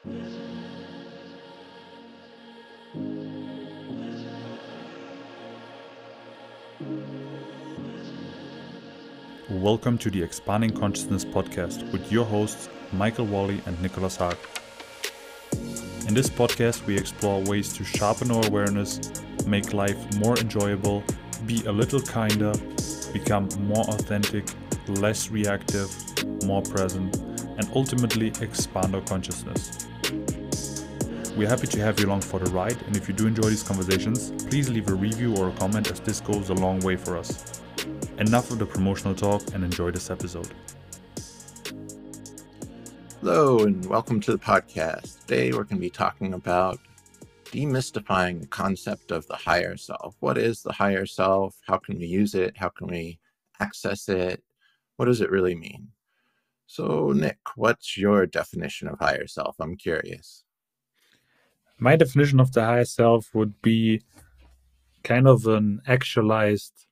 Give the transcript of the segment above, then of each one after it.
Welcome to the Expanding Consciousness podcast with your hosts, Michael Wally and Nicholas Haag. In this podcast, we explore ways to sharpen our awareness, make life more enjoyable, be a little kinder, become more authentic, less reactive, more present, and ultimately expand our consciousness. We're happy to have you along for the ride, and if you do enjoy these conversations, please leave a review or a comment, as this goes a long way for us. Enough of the promotional talk, and enjoy this episode. Hello and welcome to the podcast. Today we're going to be talking about demystifying the concept of the higher self. What is the higher self? How can we use it? How can we access it? What does it really mean? So Nick, what's your definition of higher self? I'm curious. My definition of the higher self would be kind of an actualized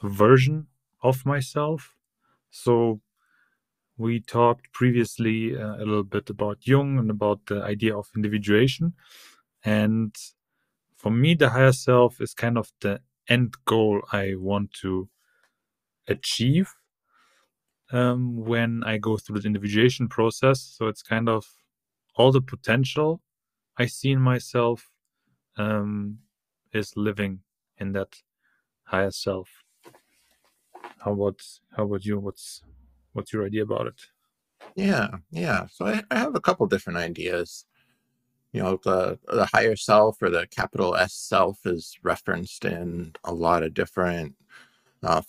version of myself. So we talked previously a little bit about Jung and about the idea of individuation. And for me, the higher self is kind of the end goal I want to achieve when I go through the individuation process. So it's kind of all the potential I see in myself is living in that higher self. How about you? What's your idea about it? Yeah. So I have a couple different ideas. You know, the higher self, or the capital S self, is referenced in a lot of different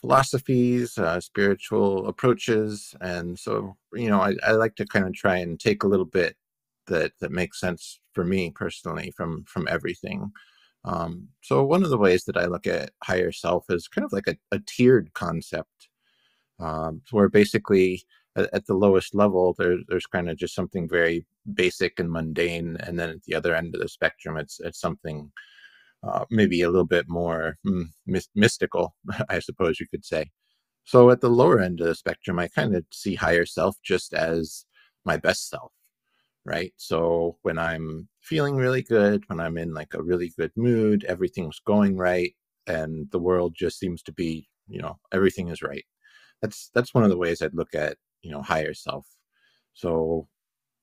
philosophies, spiritual approaches. And so, you know, I like to kind of try and take a little bit that makes sense for me personally from everything. So one of the ways that I look at higher self is kind of like a tiered concept, where basically at the lowest level, there's kind of just something very basic and mundane. And then at the other end of the spectrum, it's something maybe a little bit more mystical, I suppose you could say. So at the lower end of the spectrum, I kind of see higher self just as my best self, right? So when I'm feeling really good, when I'm in like a really good mood, everything's going right, and the world just seems to be, you know, everything is right. That's one of the ways I'd look at, you know, higher self. So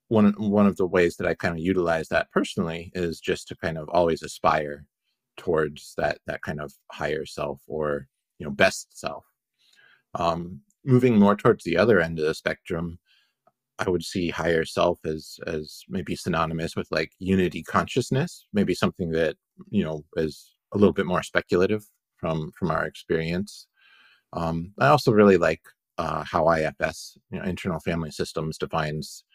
one of the ways that I kind of utilize that personally is just to kind of always aspire towards that kind of higher self, or, you know, best self. Moving more towards the other end of the spectrum, I would see higher self as maybe synonymous with like unity consciousness, maybe something that, you know, is a little bit more speculative from our experience. I also really like how IFS, you know, Internal Family Systems, defines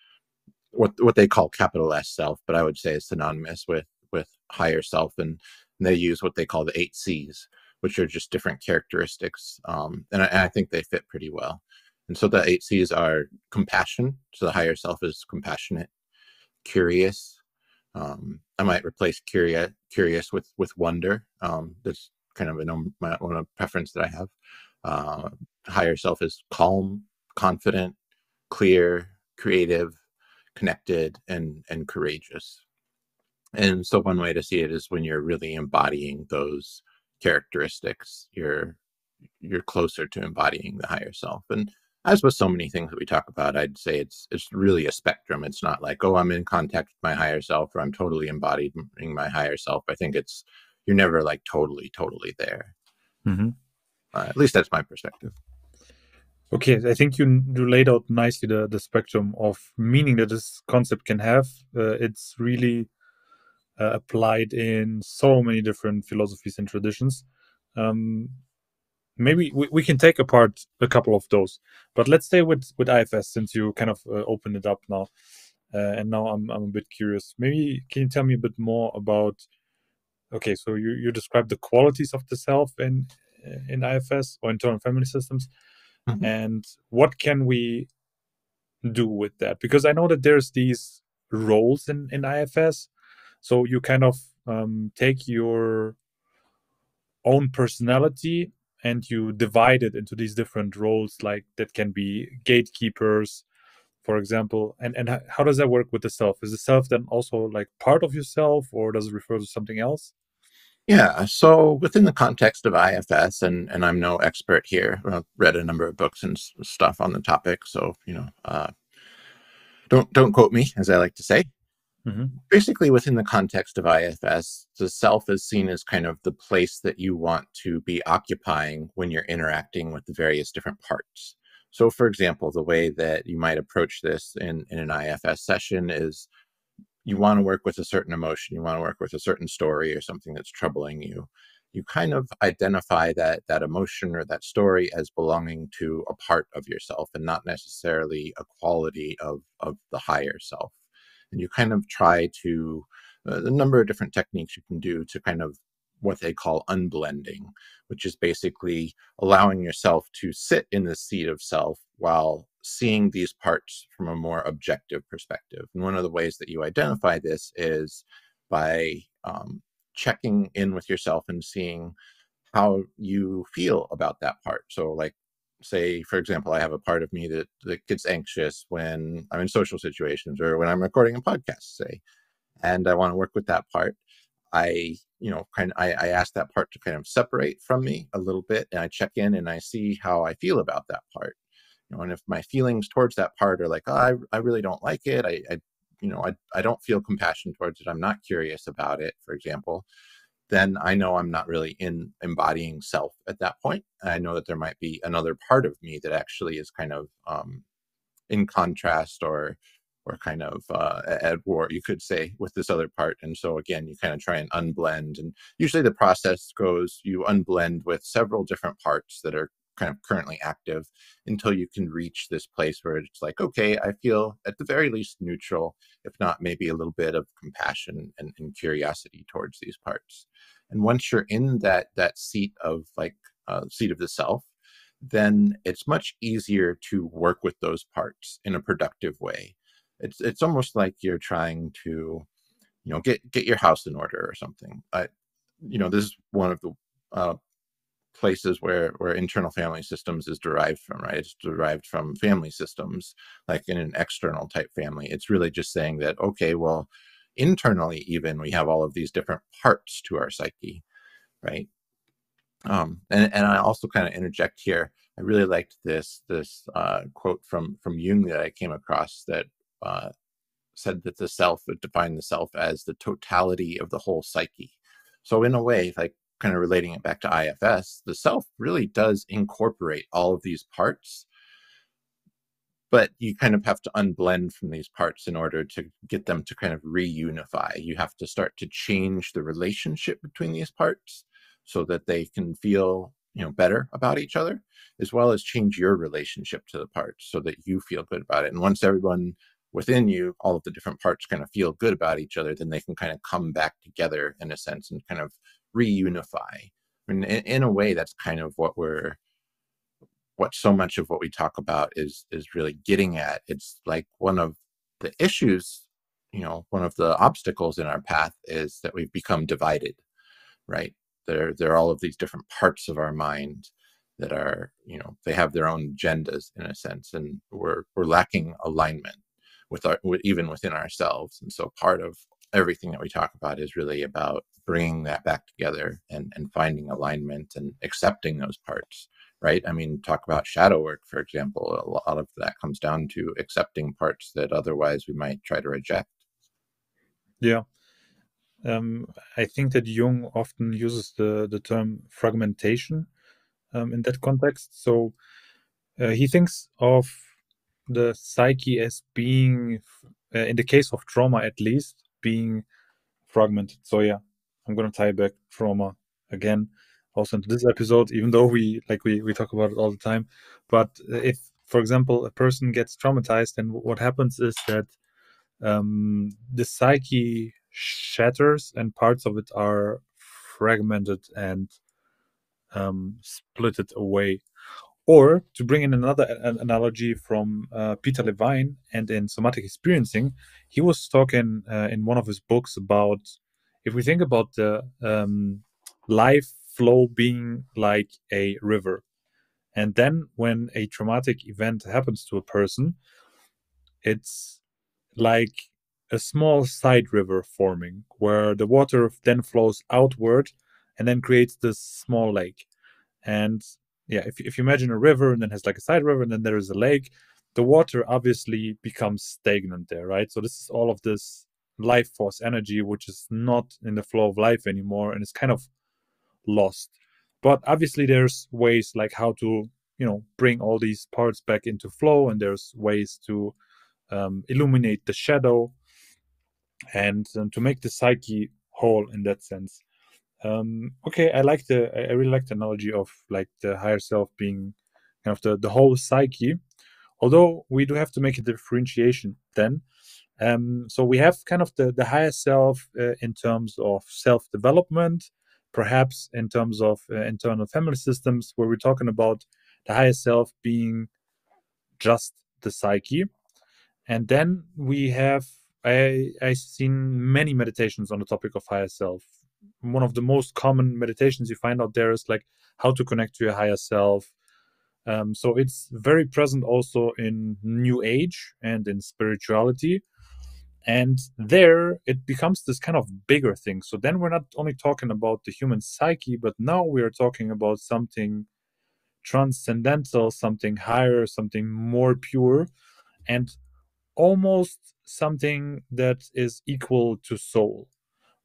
what they call capital S self, but I would say is synonymous with higher self, and they use what they call the 8 C's, which are just different characteristics, and I think they fit pretty well. And so the 8 C's are compassion. So the higher self is compassionate, curious. I might replace curious with wonder. That's kind of one preference that I have. Higher self is calm, confident, clear, creative, connected, and courageous. And so one way to see it is when you're really embodying those characteristics, you're closer to embodying the higher self. And as with so many things that we talk about, I'd say it's really a spectrum. It's not like, oh, I'm in contact with my higher self, or I'm totally embodying my higher self. I think you're never like totally there. Mm-hmm. At least that's my perspective. Okay, I think you laid out nicely the spectrum of meaning that this concept can have. It's really applied in so many different philosophies and traditions. Maybe we can take apart a couple of those, but let's stay with IFS, since you kind of opened it up now. And now I'm a bit curious. Maybe can you tell me a bit more about? Okay, so you described the qualities of the self in IFS, or internal family systems. Mm-hmm. And what can we do with that? Because I know that there's these roles in IFS. So you kind of take your own personality and you divide it into these different roles, like that can be gatekeepers, for example, and how does that work with the self? Is the self then also like part of yourself, or does it refer to something else? Yeah, so within the context of IFS, and I'm no expert here, I've read a number of books and stuff on the topic, so don't quote me, as I like to say. Mm-hmm. Basically, within the context of IFS, the self is seen as kind of the place that you want to be occupying when you're interacting with the various different parts. So, for example, the way that you might approach this in an IFS session is you want to work with a certain emotion, you want to work with a certain story or something that's troubling you. You kind of identify that emotion or that story as belonging to a part of yourself and not necessarily a quality of the higher self. And you kind of try to, a number of different techniques you can do to kind of what they call unblending, which is basically allowing yourself to sit in the seat of self while seeing these parts from a more objective perspective. And one of the ways that you identify this is by checking in with yourself and seeing how you feel about that part. So, like, say, for example, I have a part of me that gets anxious when I'm in social situations or when I'm recording a podcast, say, and I want to work with that part. I ask that part to kind of separate from me a little bit, and I check in and I see how I feel about that part. And if my feelings towards that part are like, oh, I really don't like it, I don't feel compassion towards it, I'm not curious about it, for example, then I know I'm not really in embodying self at that point. And I know that there might be another part of me that actually is kind of in contrast or kind of at war, you could say, with this other part. And so again, you kind of try and unblend. And usually the process goes, you unblend with several different parts that are kind of currently active until you can reach this place where it's like, okay, I feel at the very least neutral, if not maybe a little bit of compassion and curiosity towards these parts. And once you're in that seat of seat of the self, then it's much easier to work with those parts in a productive way. It's almost like you're trying to, get your house in order or something. This is one of the places where internal family systems is derived from, right? It's derived from family systems, like in an external type family. It's really just saying that, okay, well, internally even we have all of these different parts to our psyche, right? And I also kind of interject here. I really liked this quote from Jung that I came across that said that the self would define the self as the totality of the whole psyche. So in a way, like kind of relating it back to IFS, the self really does incorporate all of these parts, but you kind of have to unblend from these parts in order to get them to kind of reunify. You have to start to change the relationship between these parts so that they can feel, better about each other, as well as change your relationship to the parts so that you feel good about it. And once everyone within you, all of the different parts kind of feel good about each other, then they can kind of come back together in a sense and kind of reunify. I mean, in a way, that's kind of what so much of what we talk about is really getting at. It's like one of the issues, one of the obstacles in our path is that we've become divided, right? There are all of these different parts of our mind that are, they have their own agendas in a sense, and we're lacking alignment even within ourselves. And so part of everything that we talk about is really about bringing that back together and finding alignment and accepting those parts, right? I mean, talk about shadow work, for example. A lot of that comes down to accepting parts that otherwise we might try to reject. Yeah. I think that Jung often uses the term fragmentation in that context. So he thinks of the psyche as being, in the case of trauma at least, being fragmented. So yeah, I'm gonna tie back trauma again, also into this episode, even though we talk about it all the time. But if, for example, a person gets traumatized, then what happens is that the psyche shatters and parts of it are fragmented and splitted away. Or to bring in another analogy from Peter Levine and in somatic experiencing, he was talking in one of his books about, if we think about the life flow being like a river, and then when a traumatic event happens to a person, it's like a small side river forming where the water then flows outward and then creates this small lake. And yeah, if you imagine a river and then has like a side river and then there is a lake, the water obviously becomes stagnant there, right? So this is all of this life force energy, which is not in the flow of life anymore and it's kind of lost. But obviously there's ways like how to, bring all these parts back into flow, and there's ways to illuminate the shadow and to make the psyche whole in that sense. Okay, I really like the analogy of like the higher self being kind of the whole psyche. Although we do have to make a differentiation then. So we have kind of the higher self in terms of self development, perhaps in terms of internal family systems, where we're talking about the higher self being just the psyche. And then we have I've seen many meditations on the topic of higher self. One of the most common meditations you find out there is like how to connect to your higher self. So it's very present also in New Age and in spirituality. And there it becomes this kind of bigger thing. So then we're not only talking about the human psyche, but now we are talking about something transcendental, something higher, something more pure, and almost something that is equal to soul,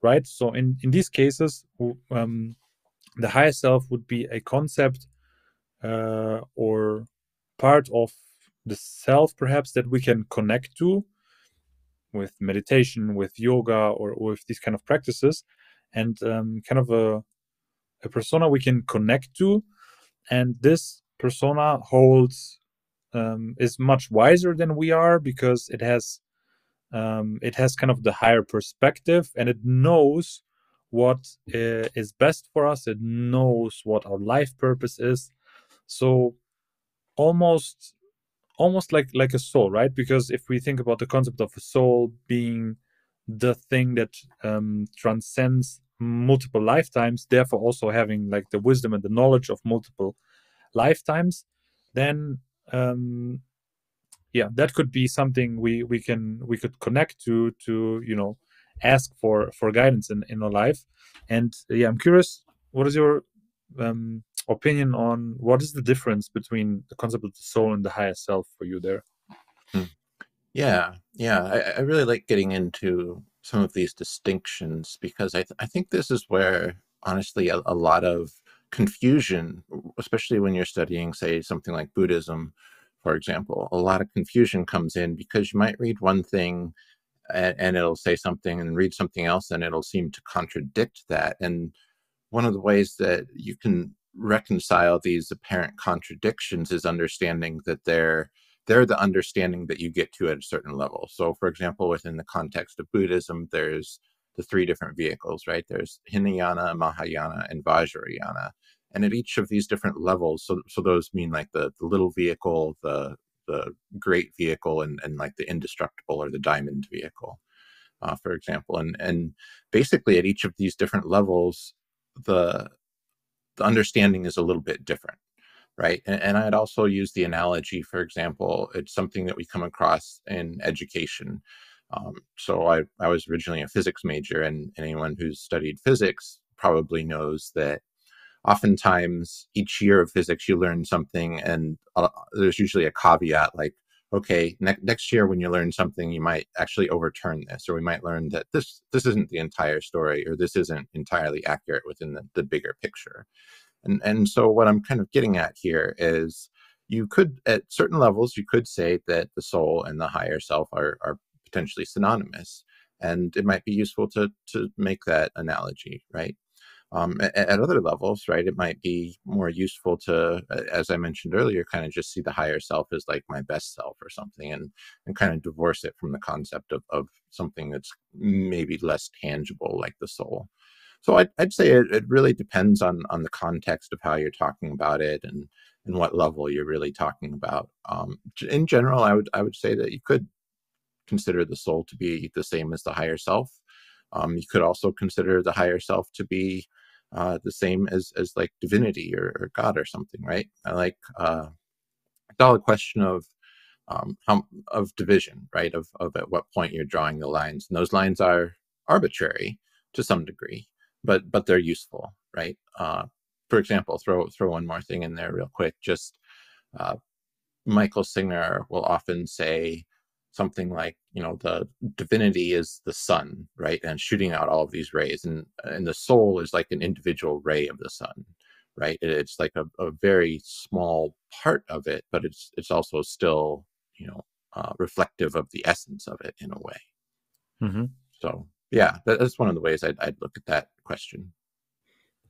right? So in these cases, the higher self would be a concept or part of the self, perhaps, that we can connect to with meditation, with yoga, or with these kind of practices, and kind of a persona we can connect to. And this persona holds is much wiser than we are because it has kind of the higher perspective, and it knows what is best for us. It knows what our life purpose is. So almost like a soul, right? Because if we think about the concept of a soul being the thing that transcends multiple lifetimes, therefore also having like the wisdom and the knowledge of multiple lifetimes, then yeah, that could be something we could connect to ask for guidance in our life. And yeah, I'm curious, what is your opinion on what is the difference between the concept of the soul and the higher self for you there? Hmm. Yeah. I really like getting into some of these distinctions because I think this is where, honestly, a lot of confusion, especially when you're studying, say, something like Buddhism, for example, a lot of confusion comes in because you might read one thing and it'll say something and read something else and it'll seem to contradict that. And one of the ways that you can reconcile these apparent contradictions is understanding that they're the understanding that you get to at a certain level. So, for example, within the context of Buddhism, there's the three different vehicles, right? There's Hinayana, Mahayana, and Vajrayana. And at each of these different levels, so those mean like the little vehicle, the great vehicle, and like the indestructible or the diamond vehicle, for example. And basically at each of these different levels, the understanding is a little bit different, right? And I'd also use the analogy, for example, it's something that we come across in education. So I was originally a physics major, and anyone who's studied physics probably knows that oftentimes each year of physics you learn something, and there's usually a caveat like, okay, next year when you learn something, you might actually overturn this, or we might learn that this isn't the entire story, or this isn't entirely accurate within the bigger picture. And so what I'm kind of getting at here is, you could, at certain levels, you could say that the soul and the higher self are potentially synonymous, and it might be useful to make that analogy, right? At other levels, right, it might be more useful to, as I mentioned earlier, kind of just see the higher self as like my best self or something, and kind of divorce it from the concept of something that's maybe less tangible, like the soul. So I'd say it really depends on the context of how you're talking about it, and what level you're really talking about. In general, I would say that you could consider the soul to be the same as the higher self. You could also consider the higher self to be the same as like divinity or God or something, right? It's all a question of of division, right? Of at what point you're drawing the lines, and those lines are arbitrary to some degree, but they're useful, right? For example, throw one more thing in there real quick. Just uh, Michael Singer will often say something like, the divinity is the sun, right, and shooting out all of these rays, and the soul is like an individual ray of the sun, right? It's like a very small part of it, but it's also still, reflective of the essence of it in a way. Mm-hmm. So yeah, that's one of the ways I'd look at that question.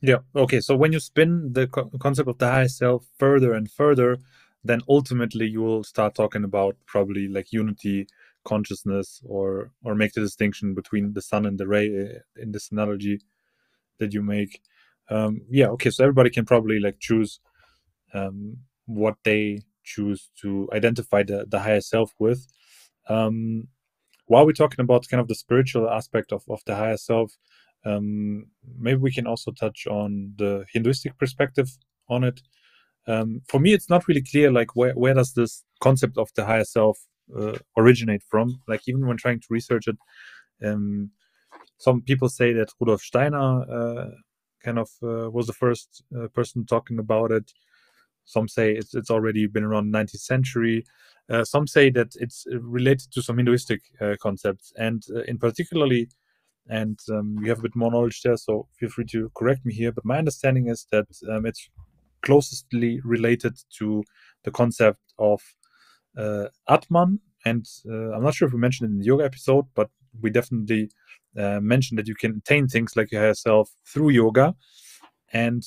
Yeah. Okay. So when you spin the concept of the higher self further and further, then ultimately you will start talking about probably like unity consciousness, or make the distinction between the sun and the ray in this analogy that you make. Yeah. Okay. So everybody can probably like choose what they choose to identify the higher self with. Um, while we're talking about kind of the spiritual aspect of the higher self, maybe we can also touch on the Hinduistic perspective on it. For me, it's not really clear, like where does this concept of the higher self originate from? Like even when trying to research it, some people say that Rudolf Steiner kind of was the first person talking about it. Some say it's already been around the 19th century. Some say that it's related to some Hinduistic concepts, and in particularly, and you have a bit more knowledge there, so feel free to correct me here. But my understanding is that it's closely related to the concept of Atman, and I'm not sure if we mentioned it in the yoga episode, but we definitely mentioned that you can attain things like your higher self through yoga, and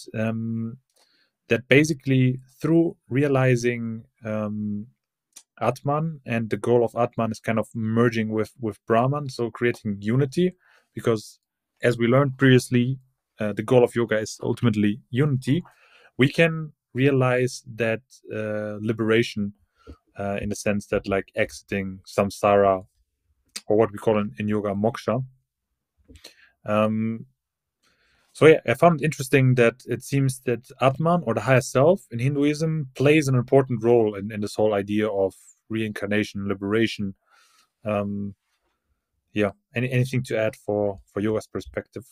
that basically through realizing Atman, and the goal of Atman is kind of merging with Brahman, so creating unity, because as we learned previously, the goal of yoga is ultimately unity. We can realize that liberation, in the sense that like exiting samsara, or what we call in yoga moksha. Um, So yeah, I found it interesting that it seems that Atman, or the higher self in Hinduism, plays an important role in this whole idea of reincarnation, liberation. Um, yeah, anything to add for yoga's perspective?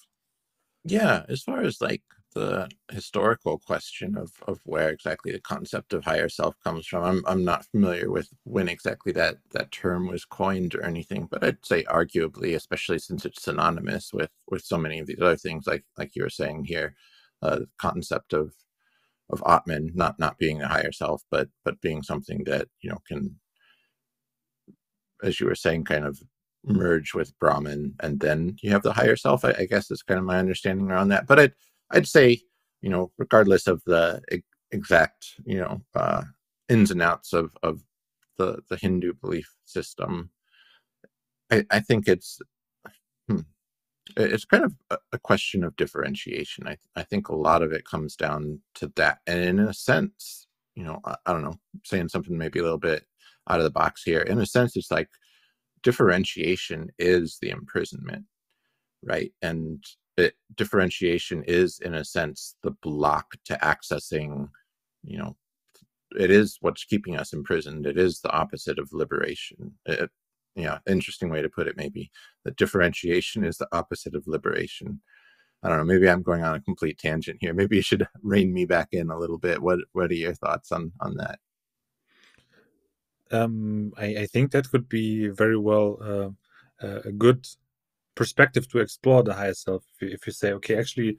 Yeah, as far as like the historical question of where exactly the concept of higher self comes from, I'm not familiar with when exactly that term was coined or anything, but I'd say arguably, especially since it's synonymous with so many of these other things, like you were saying here, the concept of Atman not being a higher self, but being something that can, as you were saying, kind of merge with Brahman, and then you have the higher self. I guess is kind of my understanding around that. But I'd say, regardless of the exact, ins and outs of the Hindu belief system, I think hmm, it's kind of a question of differentiation. I think a lot of it comes down to that, and in a sense, I don't know, saying something maybe a little bit out of the box here. In a sense, it's like differentiation is the imprisonment, right? And differentiation is, in a sense, the block to accessing, you know, it is what's keeping us imprisoned. It is the opposite of liberation. Yeah, interesting way to put it, maybe. That differentiation is the opposite of liberation. I don't know, maybe I'm going on a complete tangent here. Maybe you should rein me back in a little bit. What are your thoughts on that? I think that could be very well a good perspective to explore the higher self. If you say, okay, actually,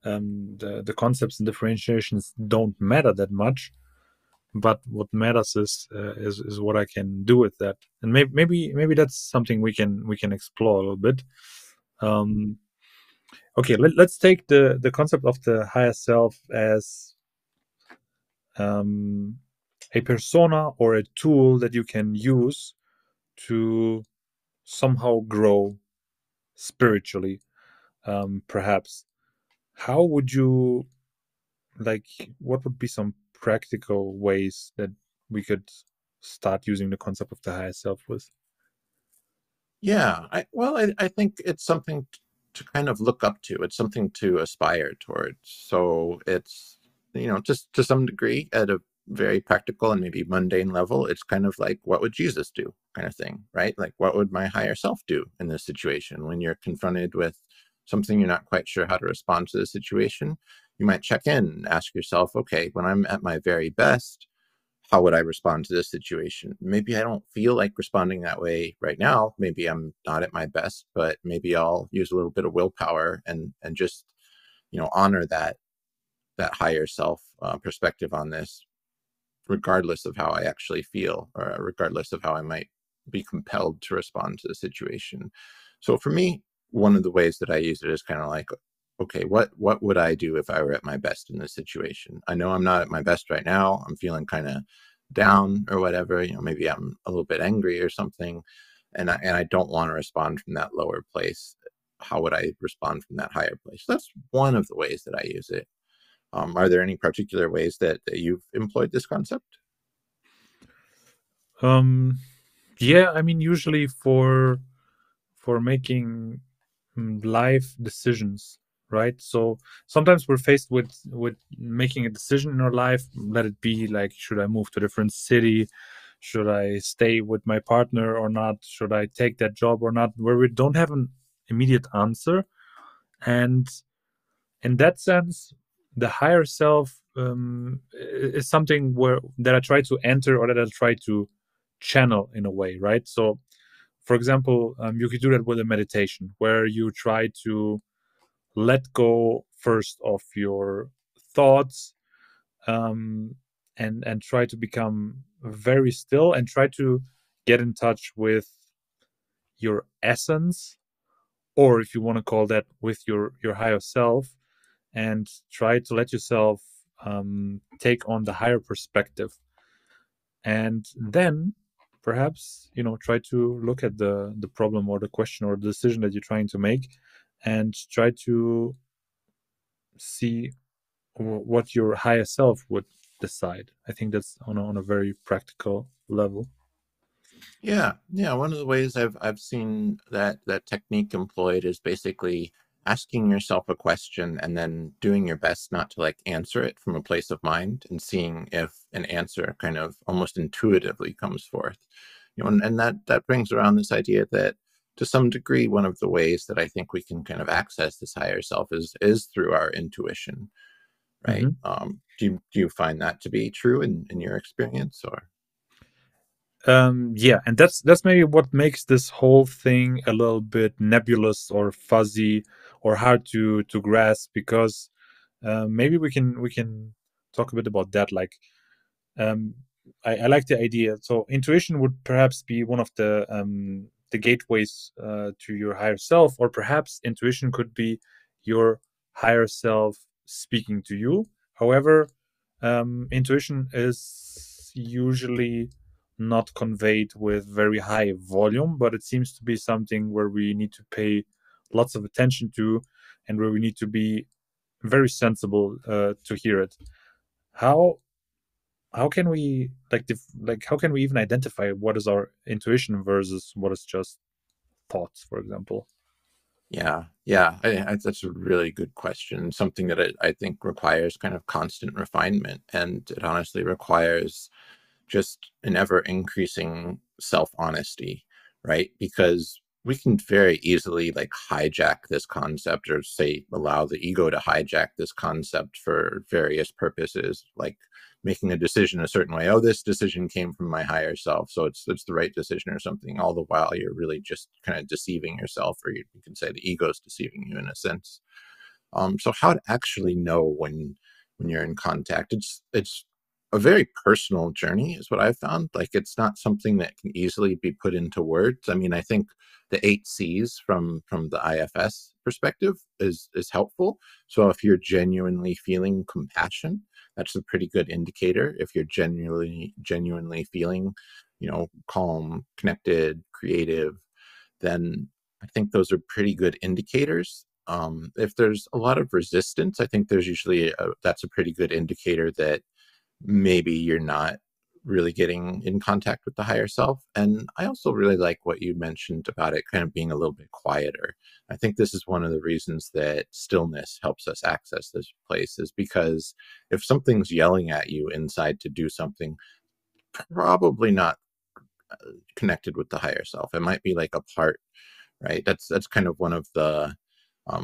the concepts and differentiations don't matter that much, but what matters is what I can do with that, and maybe that's something we can explore a little bit. Um, okay, let's take the concept of the higher self as um, a persona or a tool that you can use to somehow grow spiritually. Perhaps, how would you like? What would be some practical ways that we could start using the concept of the higher self with? Yeah, I think it's something to kind of look up to. It's something to aspire towards. So it's, just to some degree, at a very practical and maybe mundane level, it's kind of like, what would Jesus do kind of thing, right? Like, what would my higher self do in this situation? When you're confronted with something you're not quite sure how to respond to the situation, you might check in and ask yourself, okay, when I'm at my very best, how would I respond to this situation? Maybe I don't feel like responding that way right now. Maybe I'm not at my best, but maybe I'll use a little bit of willpower and just, honor that higher self perspective on this, regardless of how I actually feel, or regardless of how I might be compelled to respond to the situation. So for me, one of the ways that I use it is kind of like, okay, what would I do if I were at my best in this situation? I know I'm not at my best right now. I'm feeling kind of down or whatever. Maybe I'm a little bit angry or something, and I don't want to respond from that lower place. How would I respond from that higher place? That's one of the ways that I use it. Are there any particular ways that you've employed this concept? Um, yeah, I mean, usually for making life decisions, right? So sometimes we're faced with making a decision in our life. Let it be like, should I move to a different city? Should I stay with my partner or not? Should I take that job or not? Where we don't have an immediate answer. And in that sense, the higher self is something that I try to enter, or that I try to channel in a way, right? So, for example, you could do that with a meditation, where you try to let go first of your thoughts, um, and try to become very still, and try to get in touch with your essence, or if you want to call that, with your higher self, and try to let yourself take on the higher perspective, and then perhaps try to look at the problem or the question or the decision that you're trying to make, and try to see what your higher self would decide. I think that's on a very practical level. Yeah, yeah. One of the ways I've seen that technique employed is basically asking yourself a question and then doing your best not to like answer it from a place of mind, and seeing if an answer kind of almost intuitively comes forth. And that brings around this idea that to some degree, one of the ways that I think we can kind of access this higher self is through our intuition, right? Hmm. Do you find that to be true in your experience, or? Yeah, and that's maybe what makes this whole thing a little bit nebulous or fuzzy or hard to grasp, because maybe we can talk a bit about that. Like, um, I like the idea. So intuition would perhaps be one of the gateways to your higher self, or perhaps intuition could be your higher self speaking to you. However, intuition is usually not conveyed with very high volume, but it seems to be something where we need to pay lots of attention to, and where we need to be very sensible to hear it. How how can we how can we even identify what is our intuition versus what is just thoughts, for example? Yeah, yeah, that's a really good question. Something that I think requires kind of constant refinement, and it honestly requires just an ever increasing self honesty, right? Because we can very easily like hijack this concept, or say allow the ego to hijack this concept for various purposes, like making a decision a certain way. Oh, this decision came from my higher self, so it's the right decision or something. All the while you're really just kind of deceiving yourself, or you can say the ego's deceiving you in a sense. So how to actually know when you're in contact? It's a very personal journey, is what I've found. Like, it's not something that can easily be put into words. I mean, I think the 8 C's from the IFS perspective is helpful. So if you're genuinely feeling compassion, that's a pretty good indicator. If you're genuinely feeling, calm, connected, creative, then I think those are pretty good indicators. If there's a lot of resistance, I think there's usually that's a pretty good indicator that maybe you're not really getting in contact with the higher self. And I also really like what you mentioned about it kind of being a little bit quieter. I think this is one of the reasons that stillness helps us access this place, is because if something's yelling at you inside to do something, probably not connected with the higher self. It might be like a part, right? That's kind of one of the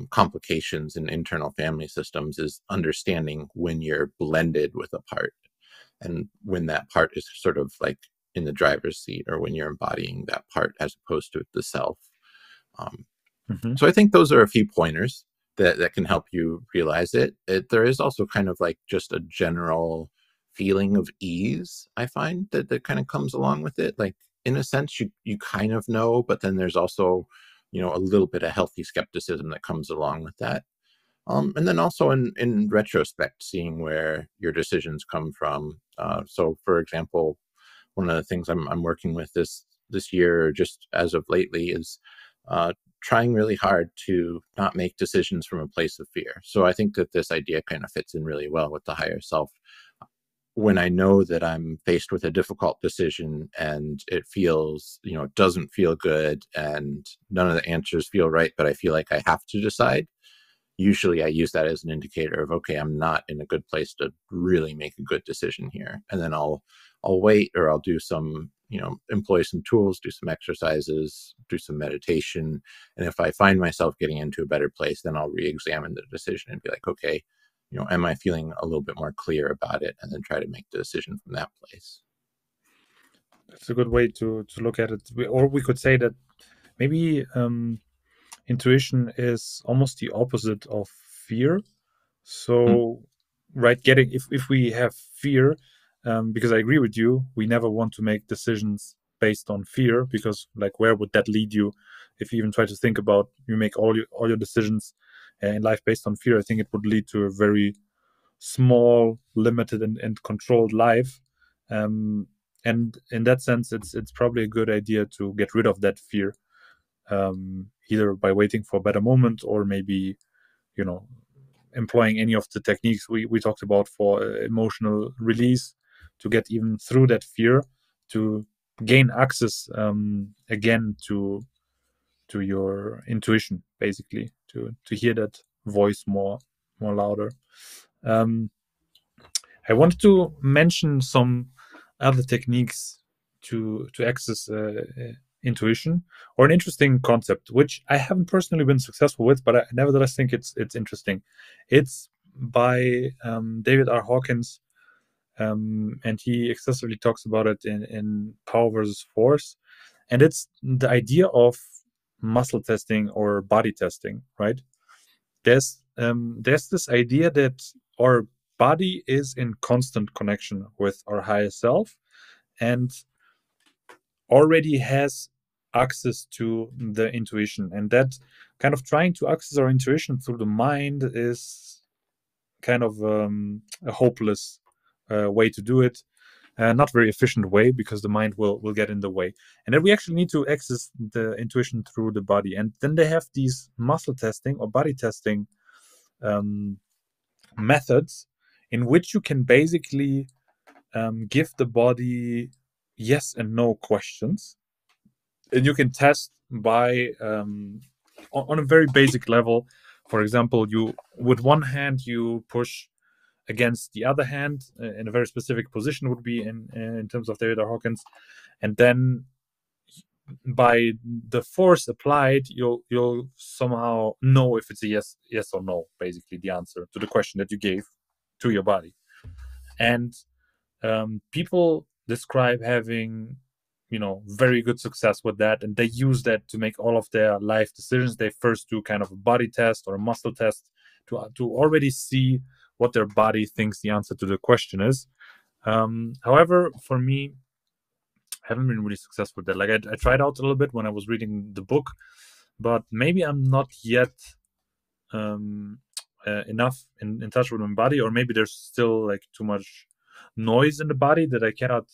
complications in internal family systems, is understanding when you're blended with a part, and when that part is sort of like in the driver's seat, or when you're embodying that part as opposed to the self. Um, so I think those are a few pointers that can help you realize it. There is also kind of like just a general feeling of ease, I find, that kind of comes along with it. Like, in a sense, you kind of know, but then there's also, a little bit of healthy skepticism that comes along with that. And then also in retrospect, seeing where your decisions come from. So, for example, one of the things I'm working with this year, just as of lately, is trying really hard to not make decisions from a place of fear. So I think that this idea kind of fits in really well with the higher self. When I know that I'm faced with a difficult decision and it feels, it doesn't feel good and none of the answers feel right, but I feel like I have to decide, usually I use that as an indicator of, okay, I'm not in a good place to really make a good decision here. And then I'll wait, or I'll do some, employ some tools, do some exercises, do some meditation. And if I find myself getting into a better place, then I'll re-examine the decision and be like, okay, am I feeling a little bit more clear about it? And then try to make the decision from that place. That's a good way to look at it. Or we could say that maybe intuition is almost the opposite of fear. So, right, if we have fear, because I agree with you, we never want to make decisions based on fear, because like, where would that lead you? If you even try to think about, you make all your decisions in life based on fear, I think it would lead to a very small, limited, and controlled life. And in that sense, it's probably a good idea to get rid of that fear, either by waiting for a better moment, or maybe, employing any of the techniques we talked about for emotional release, to get even through that fear, to gain access again to your intuition, basically, to hear that voice more louder. um, I wanted to mention some other techniques to access intuition, or an interesting concept which I haven't personally been successful with, but I nevertheless think it's interesting. It's by David R. Hawkins, and he excessively talks about it in Power versus Force, and it's the idea of muscle testing or body testing, right? There's this idea that our body is in constant connection with our higher self, and already has access to the intuition, and that kind of trying to access our intuition through the mind is kind of a hopeless way to do it. Not very efficient way, because the mind will get in the way, and then we actually need to access the intuition through the body. And then they have these muscle testing or body testing methods, in which you can basically give the body yes and no questions, and you can test by on a very basic level. For example, you, with one hand, you push against the other hand in a very specific position, would be in terms of David R. Hawkins, and then by the force applied, you'll somehow know if it's a yes or no, basically the answer to the question that you gave to your body. And people describe having very good success with that, and they use that to make all of their life decisions. They first do kind of a body test or a muscle test to already see what their body thinks the answer to the question is. However, for me, I haven't been really successful with that. Like, I tried out a little bit when I was reading the book, but maybe I'm not yet enough in touch with my body, or maybe there's still like too much noise in the body that I cannot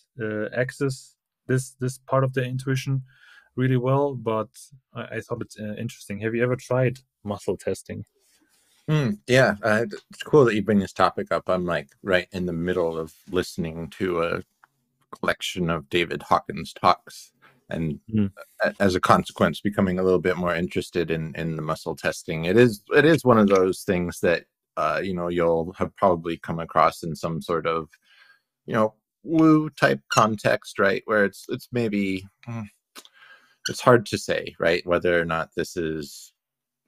access this part of the intuition really well. But I thought it's interesting. Have you ever tried muscle testing? Yeah, it's cool that you bring this topic up. I'm like right in the middle of listening to a collection of David Hawkins talks, and Mm. as a consequence, becoming a little bit more interested in the muscle testing. It is one of those things that you'll have probably come across in some sort of woo type context, right? Where it's maybe it's hard to say, right, whether or not this is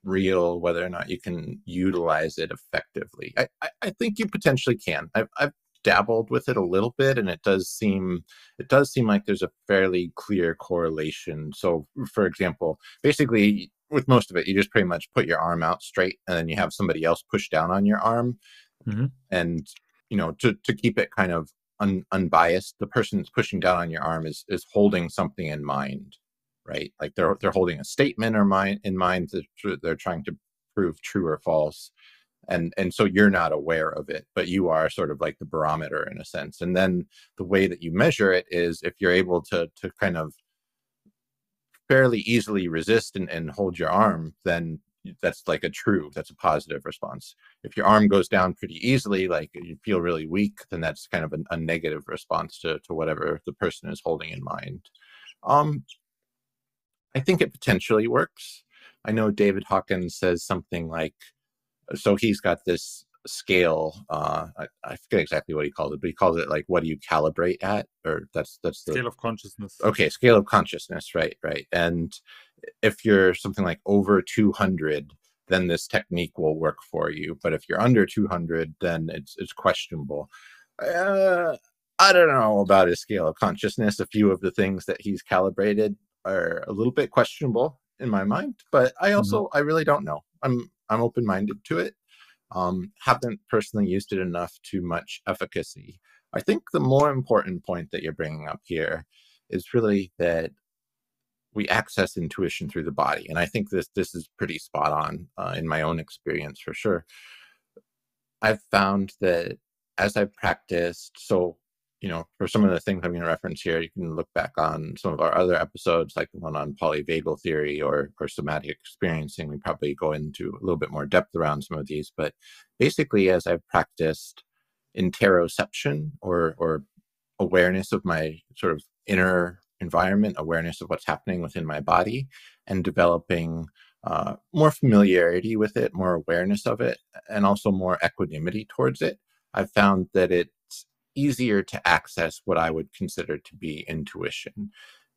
real, whether or not you can utilize it effectively. I think you potentially can. I've dabbled with it a little bit, and it does seem like there's a fairly clear correlation. So, for example, basically with most of it, you just pretty much put your arm out straight, and then you have somebody else push down on your arm, Mm-hmm. and to keep it kind of unbiased, the person that's pushing down on your arm is holding something in mind, right? Like they're holding a statement in mind that they're trying to prove true or false, and so you're not aware of it, but you are sort of like the barometer in a sense. And then the way that you measure it is if you're able to kind of fairly easily resist and hold your arm, then that's a positive response. If your arm goes down pretty easily, like you feel really weak, then that's kind of a negative response to whatever the person is holding in mind. I think it potentially works. I know David Hawkins says something like, so he's got this scale. I forget exactly what he called it, but he calls it like, what do you calibrate at? Or that's the Scale of consciousness. Okay, scale of consciousness, right. And if you're something like over 200, then this technique will work for you. But if you're under 200, then it's questionable. I don't know about his scale of consciousness. A few of the things that he's calibrated are a little bit questionable in my mind, but I really don't know. I'm open-minded to it. Haven't personally used it enough to much efficacy. I think the more important point that you're bringing up here is really that we access intuition through the body, and I think this is pretty spot on in my own experience for sure. I've found that as I've practiced, so for some of the things I'm going to reference here, you can look back on some of our other episodes, like the one on polyvagal theory or somatic experiencing. We probably go into a little bit more depth around some of these, but basically, as I've practiced interoception or awareness of my sort of inner environment, awareness of what's happening within my body, and developing more familiarity with it, more awareness of it, and also more equanimity towards it, I've found that it's easier to access what I would consider to be intuition.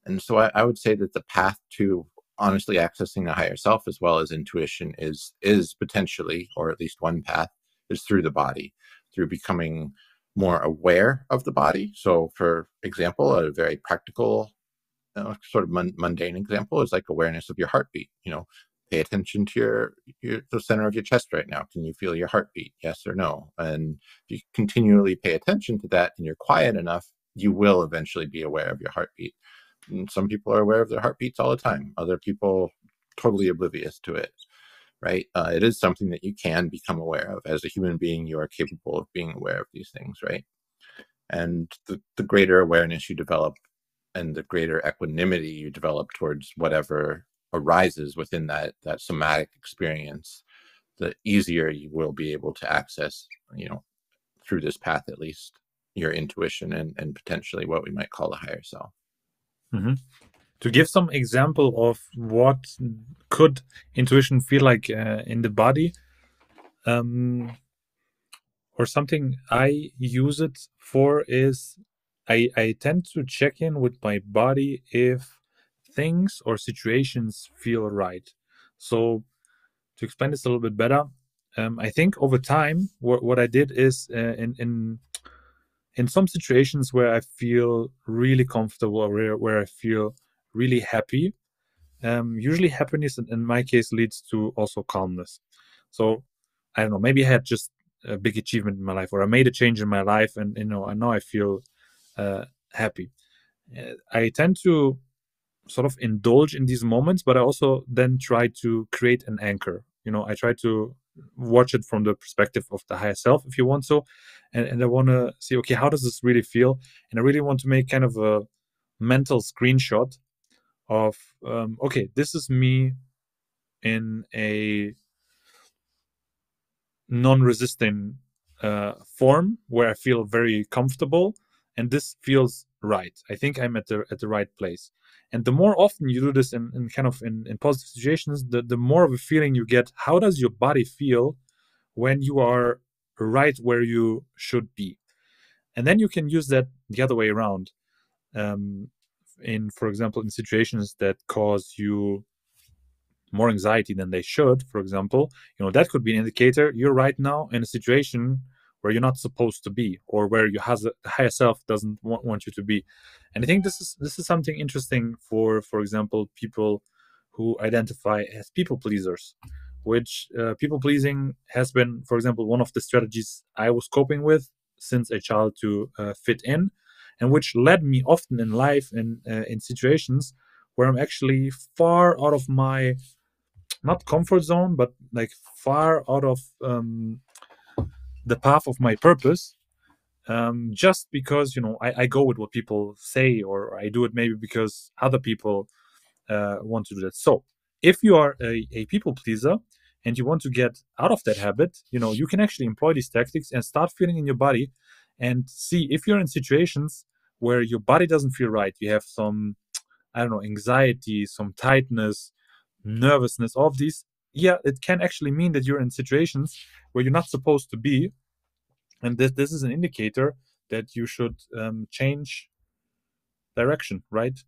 And so I would say that the path to honestly accessing the higher self as well as intuition is potentially, or at least one path, is through the body, through becoming more aware of the body. So, for example, a very practical, sort of mundane example is like awareness of your heartbeat. Pay attention to the center of your chest right now. Can you feel your heartbeat? Yes or no? And if you continually pay attention to that and you're quiet enough, you will eventually be aware of your heartbeat. And some people are aware of their heartbeats all the time. Other people totally oblivious to it. Right? It is something that you can become aware of. As a human being, you are capable of being aware of these things, right? And the greater awareness you develop and the greater equanimity you develop towards whatever arises within that somatic experience, the easier you will be able to access, through this path at least, your intuition and potentially what we might call the higher self. Mm-hmm. To give some example of what could intuition feel like in the body, or something I use it for is I tend to check in with my body if things or situations feel right. So to explain this a little bit better, I think over time what I did is in some situations where I feel really comfortable or where I feel really happy, usually happiness in my case leads to also calmness. So I don't know, maybe I had just a big achievement in my life, or I made a change in my life, and I know I feel happy. I tend to sort of indulge in these moments, but I also then try to create an anchor. I try to watch it from the perspective of the higher self, if you want so, and I want to see, okay, how does this really feel? And I really want to make kind of a mental screenshot of, okay, this is me in a non-resisting form where I feel very comfortable, and this feels right. I think I'm at the right place. And the more often you do this in kind of in positive situations, the more of a feeling you get. How does your body feel when you are right where you should be? And then you can use that the other way around. Um, for example, in situations that cause you more anxiety than they should, for example, that could be an indicator you're right now in a situation where you're not supposed to be, or where your higher self doesn't want you to be. And I think this is something interesting for example, people who identify as people pleasers, which people pleasing has been, for example, one of the strategies I was coping with since a child to fit in, and which led me often in life in situations where I'm actually far out of my, not comfort zone, but like far out of the path of my purpose, just because I go with what people say, or I do it maybe because other people want to do that. So if you are a people pleaser and you want to get out of that habit, you can actually employ these tactics and start feeling in your body, and see if you're in situations where your body doesn't feel right. You have some, I don't know, anxiety, some tightness, nervousness, all of these. Yeah, it can actually mean that you're in situations where you're not supposed to be. And this is an indicator that you should change direction, right?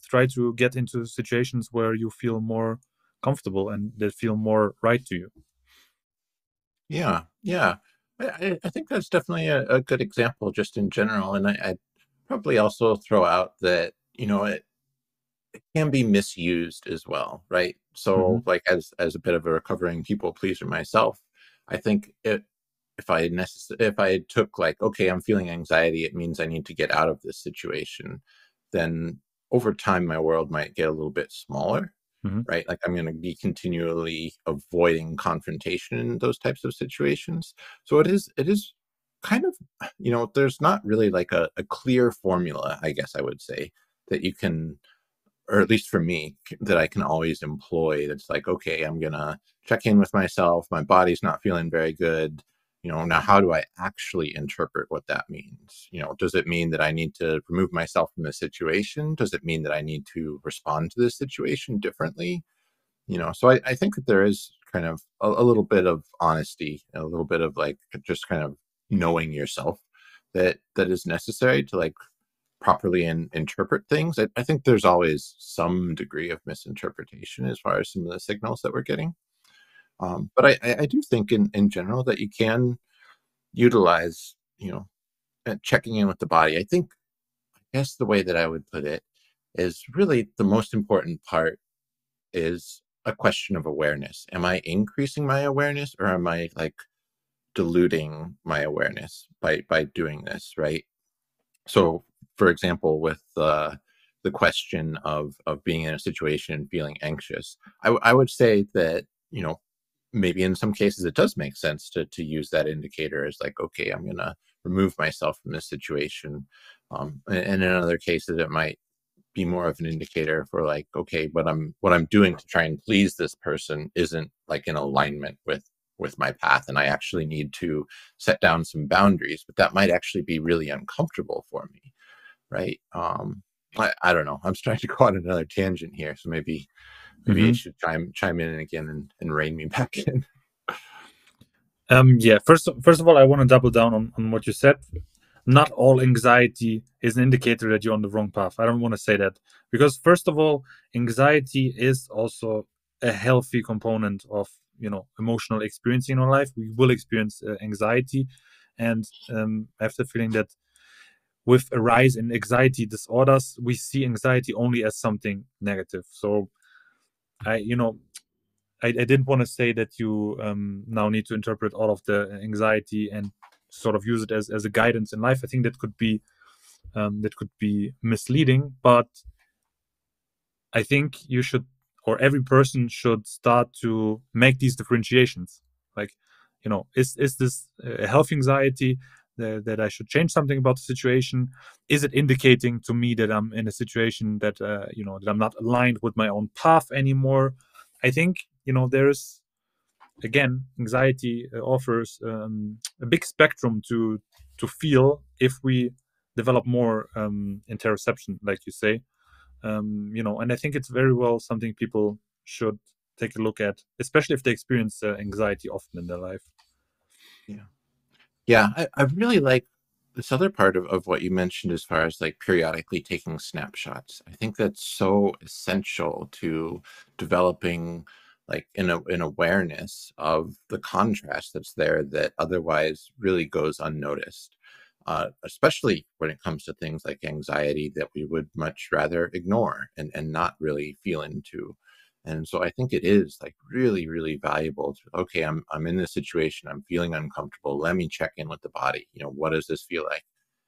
Try to get into situations where you feel more comfortable and that feel more right to you. Yeah, yeah. I think that's definitely a good example just in general. And I'd probably also throw out that, it can be misused as well, right? So Mm-hmm. like as a bit of a recovering people pleaser myself, I think if I took like, okay, I'm feeling anxiety, it means I need to get out of this situation, then over time my world might get a little bit smaller, Mm-hmm. right? Like I'm going to be continually avoiding confrontation in those types of situations. So it is kind of, there's not really like a clear formula, I guess I would say, that you can, or at least for me, that I can always employ. That's like, okay, I'm gonna check in with myself. My body's not feeling very good. Now how do I actually interpret what that means? Does it mean that I need to remove myself from the situation? Does it mean that I need to respond to this situation differently? So I think that there is kind of a little bit of honesty, a little bit of like just kind of knowing yourself that is necessary to like properly interpret things. I think there's always some degree of misinterpretation as far as some of the signals that we're getting. But I do think in general that you can utilize, checking in with the body. I guess the way that I would put it is really the most important part is a question of awareness. Am I increasing my awareness, or am I like diluting my awareness by doing this, right? So, for example, with the question of being in a situation and feeling anxious, I would say that maybe in some cases it does make sense to use that indicator as like, okay, I'm gonna remove myself from this situation. And in other cases, it might be more of an indicator for like, okay, what I'm doing to try and please this person isn't like in alignment with my path, and I actually need to set down some boundaries, but that might actually be really uncomfortable for me, right? I don't know. I'm starting to go on another tangent here, so maybe Mm-hmm. you should chime in again and rein me back in. Yeah. First of all, I want to double down on what you said. Not all anxiety is an indicator that you're on the wrong path. I don't want to say that, because first of all, anxiety is also a healthy component of emotional experiencing in our life. We will experience anxiety, and I have the feeling that with a rise in anxiety disorders, we see anxiety only as something negative. So I you know I didn't want to say that you now need to interpret all of the anxiety and sort of use it as a guidance in life. I think that could be misleading, but I think you should, or every person should start to make these differentiations. Like, is this a healthy anxiety that I should change something about the situation? Is it indicating to me that I'm in a situation that that I'm not aligned with my own path anymore? I think there's, again, anxiety offers a big spectrum to feel if we develop more interoception, like you say. And I think it's very well something people should take a look at, especially if they experience anxiety often in their life. Yeah. Yeah, I really like this other part of what you mentioned as far as like periodically taking snapshots. I think that's so essential to developing like an awareness of the contrast that's there that otherwise really goes unnoticed. Especially when it comes to things like anxiety that we would much rather ignore and not really feel into. And so I think it is like really, really valuable to, okay, I'm in this situation, I'm feeling uncomfortable. Let me check in with the body. What does this feel like?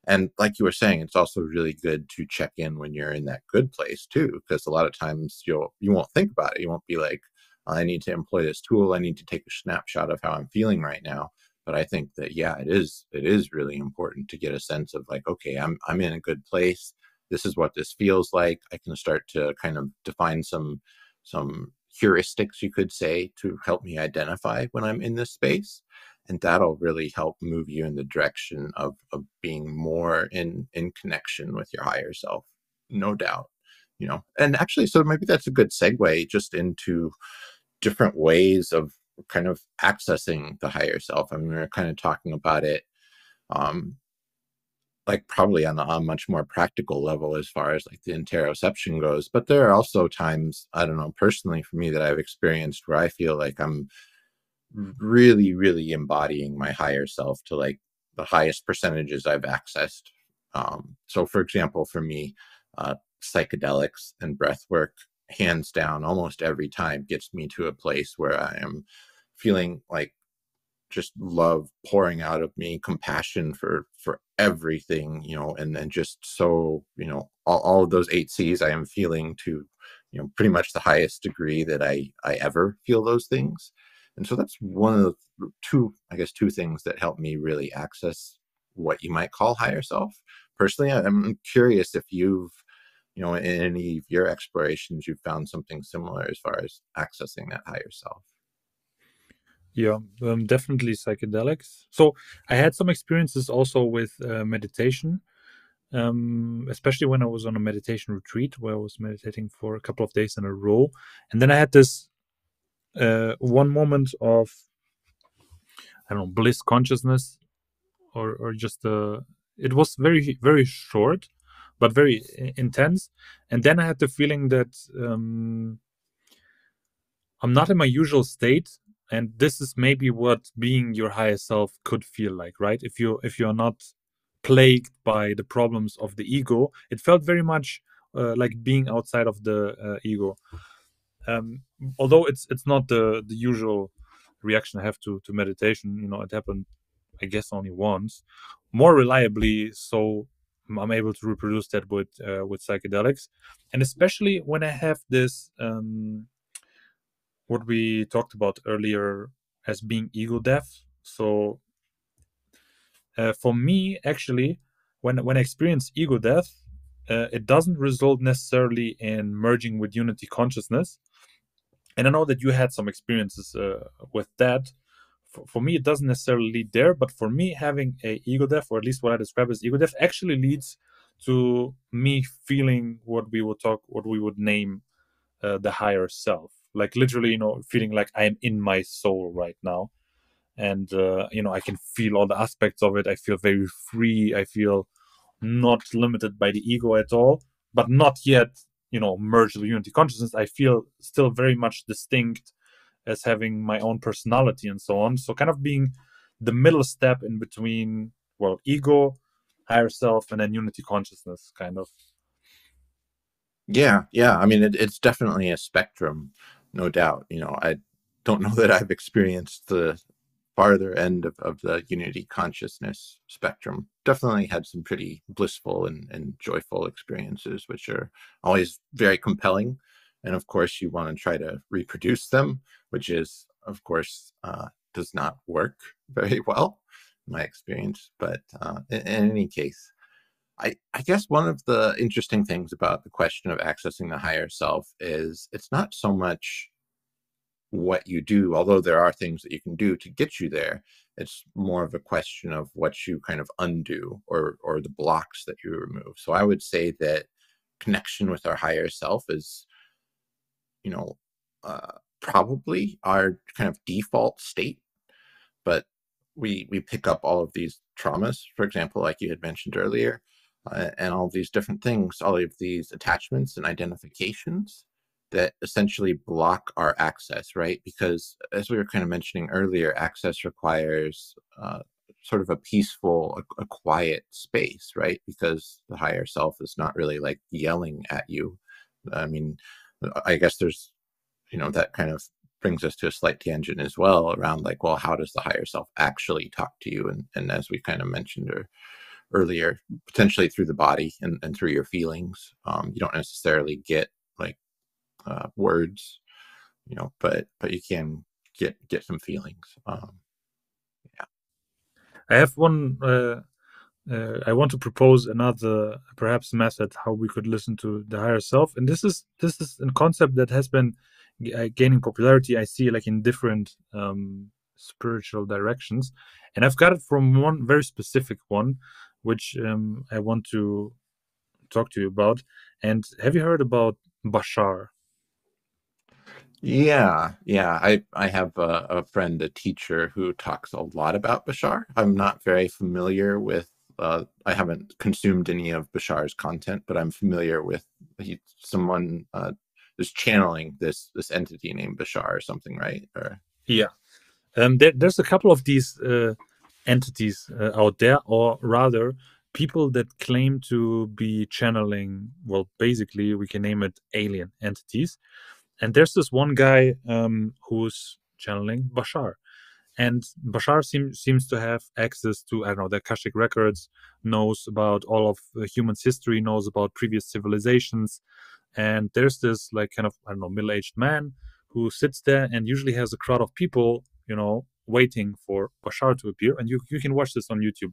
And like you were saying, it's also really good to check in when you're in that good place too, because a lot of times you won't think about it. You won't be like, I need to employ this tool. I need to take a snapshot of how I'm feeling right now. But I think that, yeah, it is really important to get a sense of like, okay, I'm in a good place. This is what this feels like. I can start to kind of define some heuristics, you could say, to help me identify when I'm in this space. And that'll really help move you in the direction of being more in connection with your higher self, no doubt. And actually, so maybe that's a good segue just into different ways of kind of accessing the higher self. I mean, we were kind of talking about it um, like probably on a much more practical level as far as like the interoception goes. But there are also times, I don't know, personally for me that I've experienced where I feel like I'm really, really embodying my higher self to like the highest percentages I've accessed. So for example, for me, psychedelics and breath work, hands down, almost every time gets me to a place where I am feeling like just love pouring out of me, compassion for everything, and then just so, all of those 8 C's I am feeling to, pretty much the highest degree that I ever feel those things. And so that's one of the two things that help me really access what you might call higher self. Personally, I'm curious if you've, in any of your explorations, you've found something similar as far as accessing that higher self. Yeah, definitely psychedelics. So I had some experiences also with meditation, especially when I was on a meditation retreat where I was meditating for a couple of days in a row. And then I had this one moment of, I don't know, bliss consciousness, or just it was very, very short, but very intense. And then I had the feeling that I'm not in my usual state, and this is maybe what being your higher self could feel like, right? If you're not plagued by the problems of the ego, it felt very much like being outside of the ego. Um, Although it's not the usual reaction I have to meditation. It happened, I guess, only once, more reliably. So I'm able to reproduce that with psychedelics, and especially when I have this. What we talked about earlier as being ego deaf. So for me, actually, when I experience ego death, it doesn't result necessarily in merging with unity consciousness. And I know that you had some experiences with that. For me, it doesn't necessarily lead there, but for me, having a ego death, or at least what I describe as ego death, actually leads to me feeling what we would name the higher self, like literally, feeling like I'm in my soul right now. And I can feel all the aspects of it. I feel very free. I feel not limited by the ego at all, but not yet merged with unity consciousness. I feel still very much distinct as having my own personality and so on. So kind of being the middle step in between, well, ego, higher self, and then unity consciousness, kind of. Yeah, yeah. I mean, it's definitely a spectrum, no doubt. I don't know that I've experienced the farther end of the unity consciousness spectrum. Definitely had some pretty blissful and joyful experiences, which are always very compelling. And of course, you want to try to reproduce them, which is, of course, does not work very well, in my experience. But in any case, I guess one of the interesting things about the question of accessing the higher self is it's not so much what you do, although there are things that you can do to get you there. It's more of a question of what you kind of undo, or the blocks that you remove. So I would say that connection with our higher self is, you know, probably our kind of default state, but we pick up all of these traumas, for example, like you had mentioned earlier, and all these different things, all of these attachments and identifications that essentially block our access, right? Because as we were kind of mentioning earlier, access requires sort of a peaceful, a quiet space, right? Because the higher self is not really like yelling at you. I mean, I guess there's, that kind of brings us to a slight tangent as well around like, well, how does the higher self actually talk to you? And as we kind of mentioned earlier, potentially through the body and through your feelings. You don't necessarily get like words, but you can get some feelings. Yeah. I have one. I want to propose another, perhaps, method how we could listen to the higher self, and this is a concept that has been gaining popularity. I see like in different spiritual directions, and I've got it from one very specific one, which I want to talk to you about. And have you heard about Bashar? Yeah. I have a friend, a teacher, who talks a lot about Bashar. I'm not very familiar with. I haven't consumed any of Bashar's content, but I'm familiar with someone is channeling this entity named Bashar or something, right? Or Yeah. There's a couple of these entities out there, or rather, people that claim to be channeling. Well, basically, we can name it alien entities. And there's this one guy who's channeling Bashar. And Bashar seems to have access to, I don't know, the Akashic records, knows about all of humans' history, knows about previous civilizations. And there's this, like, kind of, I don't know, middle-aged man who sits there and usually has a crowd of people, waiting for Bashar to appear. And you can watch this on YouTube.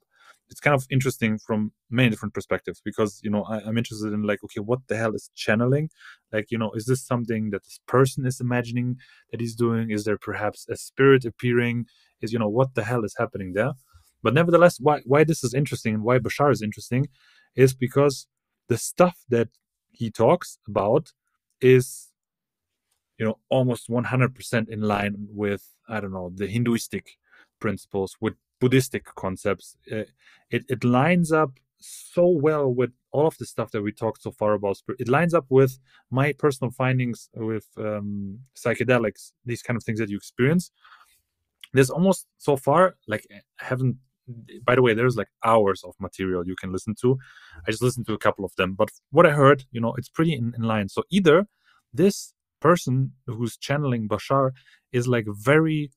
It's kind of interesting from many different perspectives because, I'm interested in, like, okay, what the hell is channeling? Like, is this something that this person is imagining that he's doing? Is there perhaps a spirit appearing? What the hell is happening there? But nevertheless, why this is interesting and why Bashar is interesting is because the stuff that he talks about is, almost 100% in line with, I don't know, the Hinduistic principles, with Buddhistic concepts. It lines up so well with all of the stuff that we talked so far about. It lines up with my personal findings with psychedelics, these kind of things that you experience. There's almost so far, like, I haven't, by the way, there's like hours of material you can listen to. I just listened to a couple of them, but what I heard, it's pretty in line. So either this person who's channeling Bashar is like very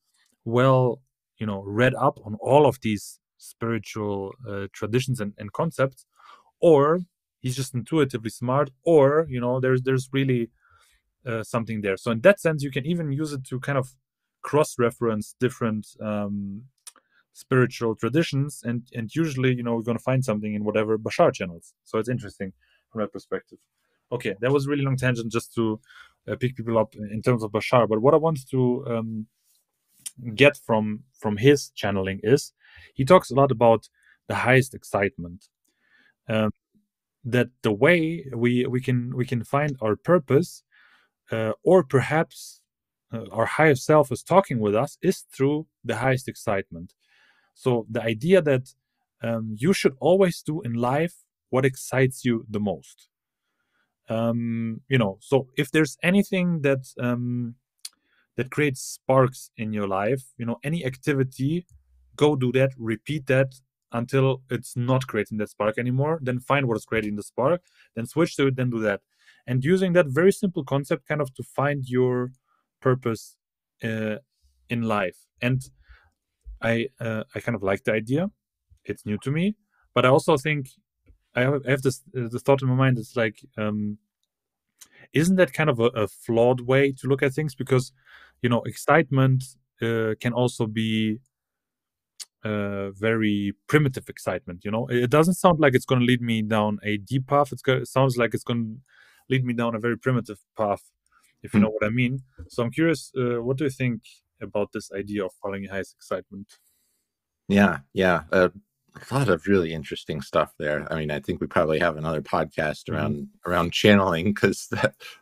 well, read up on all of these spiritual traditions and concepts, or he's just intuitively smart, or there's really something there. So in that sense, you can even use it to kind of cross-reference different spiritual traditions, and usually, we're going to find something in whatever Bashar channels. So it's interesting from that perspective. Okay, that was a really long tangent just to pick people up in terms of Bashar. But what I wanted to get from his channeling is he talks a lot about the highest excitement. Um, that the way we can find our purpose, or perhaps our higher self is talking with us, is through the highest excitement. So the idea that you should always do in life what excites you the most. So if there's anything that creates sparks in your life, any activity, go do that, repeat that until it's not creating that spark anymore. Then find what is creating the spark, then switch to it, then do that. And using that very simple concept kind of to find your purpose in life. And I kind of like the idea. It's new to me, but I also think I have the thought in my mind. It's like, isn't that kind of a flawed way to look at things? Because excitement can also be very primitive excitement. It doesn't sound like it's going to lead me down a deep path. It sounds like it's going to lead me down a very primitive path. if you know what I mean. So I'm curious, what do you think about this idea of following your highest excitement? Yeah, yeah. A lot of really interesting stuff there. I mean, I think we probably have another podcast around channeling, because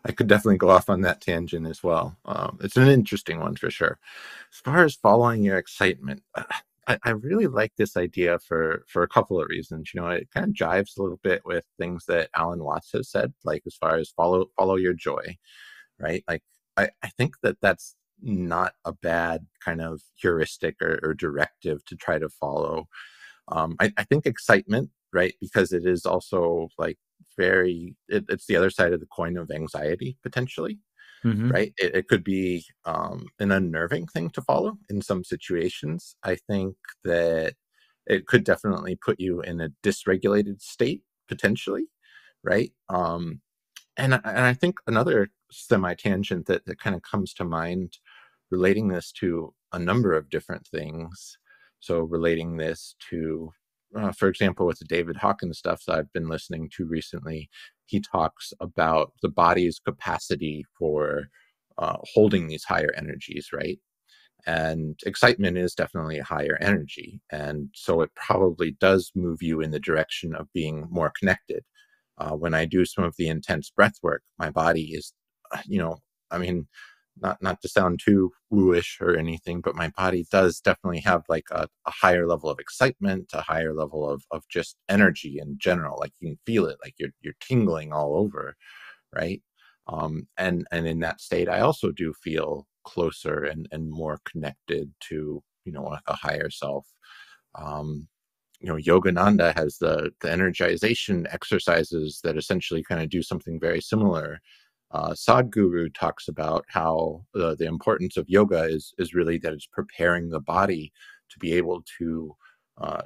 I could definitely go off on that tangent as well. It's an interesting one for sure. As far as following your excitement, I really like this idea for a couple of reasons. You know, it kind of jives a little bit with things that Alan Watts has said, like as far as follow your joy, right? Like I think that that's not a bad kind of heuristic or directive to try to follow. I think excitement, right? Because it is also like it's the other side of the coin of anxiety potentially, Mm-hmm. right? It could be an unnerving thing to follow in some situations. I think that it could definitely put you in a dysregulated state potentially, right? And I think another semi-tangent that kind of comes to mind, relating this to a number of different things. So relating this to, for example, with the David Hawkins stuff that I've been listening to recently, he talks about the body's capacity for holding these higher energies, right? And excitement is definitely a higher energy. And so it probably does move you in the direction of being more connected. When I do some of the intense breath work, my body is, you know, I mean, not to sound too wooish or anything, but my body does definitely have like a higher level of excitement, a higher level of just energy in general. Like you can feel it, like you're tingling all over, right? And in that state, I also do feel closer and more connected to, you know, a higher self. Um, you know, Yogananda has the energization exercises that essentially kind of do something very similar. Sadhguru talks about how the importance of yoga is really that it's preparing the body to be able to,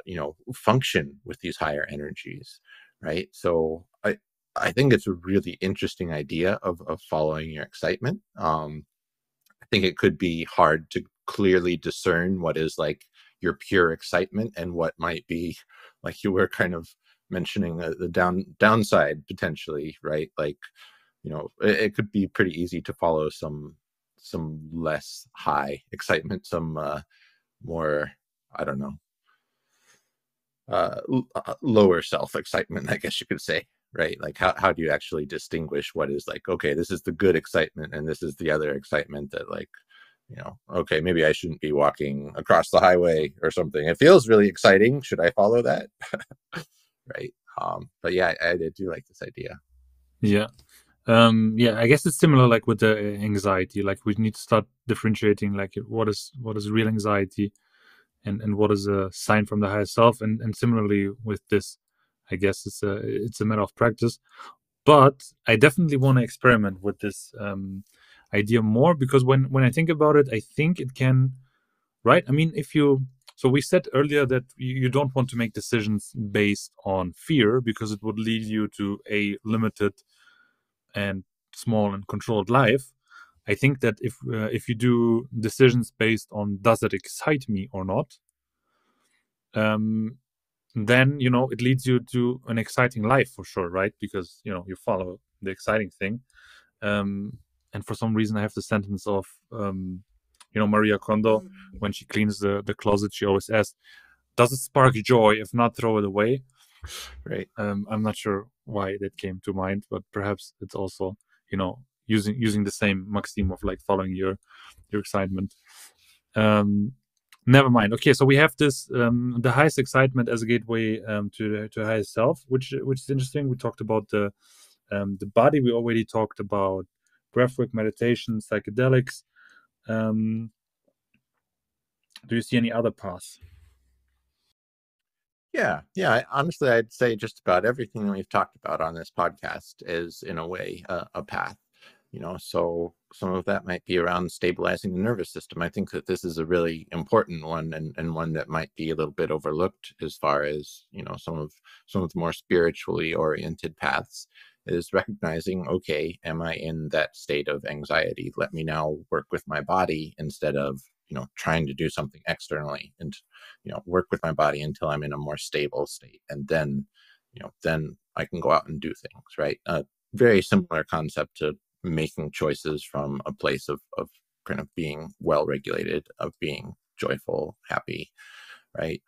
you know, function with these higher energies, right? So I think it's a really interesting idea of following your excitement. I think it could be hard to clearly discern what is like your pure excitement and what might be, like you were kind of mentioning, the downside potentially, right? Like, you know, it could be pretty easy to follow some less high excitement, some more, I don't know, lower self excitement, I guess you could say, right? Like how do you actually distinguish what is like, okay, this is the good excitement and this is the other excitement that, like, you know, okay, maybe I shouldn't be walking across the highway or something. It feels really exciting. Should I follow that? Right. But yeah, I do like this idea. Yeah. Yeah, I guess it's similar like with the anxiety. Like we need to start differentiating like what is real anxiety and what is a sign from the higher self. And similarly with this, I guess it's a matter of practice. But I definitely want to experiment with this idea more, because when I think about it, I think it can, right? I mean, if you, so we said earlier that you don't want to make decisions based on fear, because it would lead you to a limited and small and controlled life. I think that if you do decisions based on does it excite me or not, um, then it leads you to an exciting life for sure, right? Because you follow the exciting thing. Um, and for some reason, I have the sentence of Maria Kondo, when she cleans the closet, she always asks, "Does it spark joy? If not, throw it away." Right. I'm not sure why that came to mind, but perhaps it's also using the same maxim of like following your excitement. Um, Never mind. Okay, so we have this the highest excitement as a gateway to highest self, which is interesting. We talked about the body. We already talked about breathwork, meditation, psychedelics. Um, do you see any other paths? Yeah, yeah. Honestly, I'd say just about everything that we've talked about on this podcast is, in a way, a path. You know, so some of that might be around stabilizing the nervous system. I think that this is a really important one, and one that might be a little bit overlooked as far as, you know, some of the more spiritually oriented paths, is recognizing, okay, am I in that state of anxiety? Let me now work with my body instead of, you know, trying to do something externally, and, you know, work with my body until I'm in a more stable state, and then, you know, then I can go out and do things, right? Very similar concept to making choices from a place of kind of being well regulated, of being joyful, happy, right?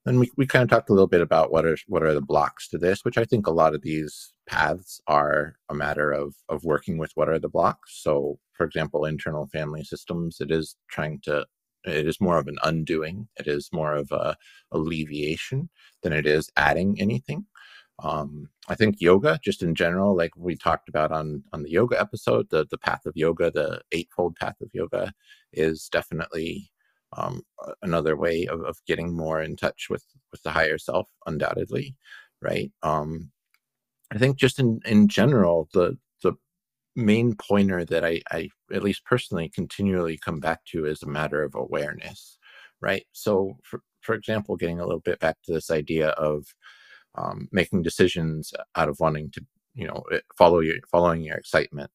And we kind of talked a little bit about what are the blocks to this, which I think a lot of these paths are a matter of working with what are the blocks. So, for example, internal family systems, it is more of an undoing. It is more of a alleviation than it is adding anything. I think yoga, just in general, like we talked about on the yoga episode, the path of yoga, the eightfold path of yoga, is definitely another way of getting more in touch with the higher self, undoubtedly, right? I think just in general, the main pointer that I at least personally continually come back to is a matter of awareness, right? So, for example, getting a little bit back to this idea of making decisions out of wanting to, following your excitement,